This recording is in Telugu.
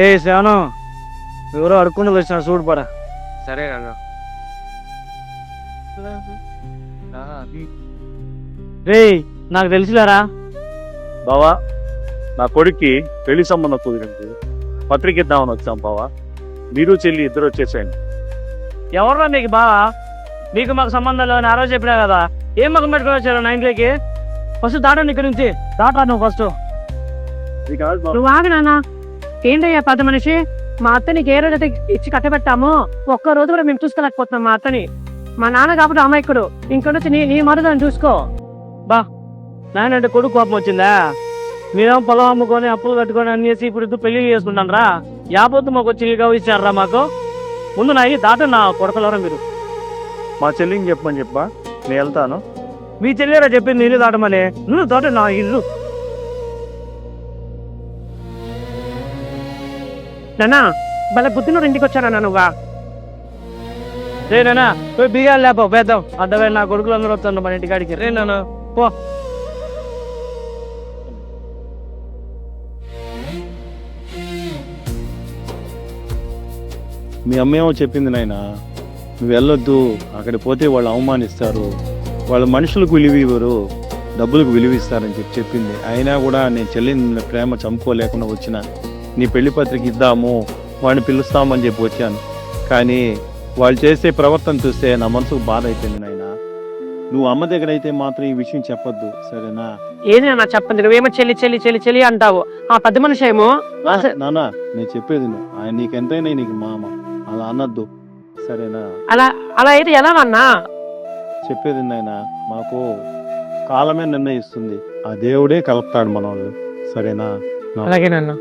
ఏ శ్రావణం ఎవరో అడుక్కుంటూ వచ్చినాడు చూడు పడా. సరే అన్న. రే నాకు తెలుసులేరా. బావా నా కొడుక్కి పెళ్లి సంబంధం కుదిరింది, పత్రిక ఇద్దామని వచ్చాం బావా. మీరు చెల్లి ఇద్దరు వచ్చేసేయండి. ఎవర్రా మీకు బావా? మీకు మాకు సంబంధం లేదని ఆ రోజు చెప్పినా కదా. ఏం మగం పెట్టుకొని వచ్చారు నా ఇంట్లోకి? ఫస్ట్ దాటండి ఇక్కడ నుంచి. దాటా నువ్వు ఫస్ట్. ఇది కాదు బావ. నువ్వు ఆగు నాన్న. ఏంటయ్యా పెద్ద మనిషి, మా అత్తని ఏ రోజైతే ఇచ్చి కట్టబెట్టామో ఒక్క రోజు కూడా మేము చూసుకోలేకపోతున్నాం మా అత్తని. మా నాన్న కాబట్టి అమాయకుడు, ఇంకొంచెం నీ మరుదని చూసుకో. నాయనంటే కొడుకు కోపం వచ్చిందా? మీరేమో పొలం అమ్ముకొని అప్పులు కట్టుకొని అన్ని చేసి ఇప్పుడు ఇద్దరు పెళ్లి చేసుకుంటాను రా. యాపోతు మాకు వచ్చి ఇల్లుగా ఇచ్చారా మాకు? ముందు నా దాట నా కొడకలరా మీరు. మా చెల్లిని చెప్పమని చెప్పా, నేను వెళ్తాను. మీ చెల్లెరా చెప్పింది ఇల్లు దాటమని. నువ్వు దాట నా ఇల్లు. నాన్న భలే బుద్ధినోడు ఇంటికి వచ్చానన్నా నువ్వా? రేనా పోయి బియ్యాలు లేపో వేద్దాం. అడ్డమైన నా కొడుకులు అందరూ వస్తాను మన ఇంటికాడికి. రేనా పో. మీ అమ్మేమో చెప్పింది నాయన, నువ్వు వెళ్ళొద్దు, అక్కడికి పోతే వాళ్ళు అవమానిస్తారు, వాళ్ళ మనుషులకు విలువ ఇవ్వరు, డబ్బులకు విలువ ఇస్తారని చెప్పింది. అయినా కూడా నేను చెల్లిని ప్రేమ చంపుకోలేకుండా వచ్చిన. నీ పెళ్లి పత్రిక ఇద్దాము, వాడిని పిలుస్తామని చెప్పి వచ్చాను. కానీ వాళ్ళు చేసే ప్రవర్తన చూస్తే నా మనసుకు బాధ అయిపోయింది నాయన. నువ్వు అమ్మ దగ్గర అయితే మాత్రం ఈ విషయం చెప్పొద్దు, సరేనా? ఏది నాన్న చెప్పండి, నువ్వేమో చెల్లి చెల్లి చెల్లి చెల్లి అంటావు, ఆ పెద్ద మనిషి ఏమో. నానా నేను చెప్పేది నువ్వు, ఆయన నీకెంతైనా నీకు మామ, అలా అనొద్దు, సరేనా? అలా అలా అయితే ఎలా అన్నా? చెప్పేది నాయన, మాకు కాలమే నిర్ణయిస్తుంది, ఆ దేవుడే కలుపుతాడు మనోళ్ళు, సరేనా? అలాగేనన్నా.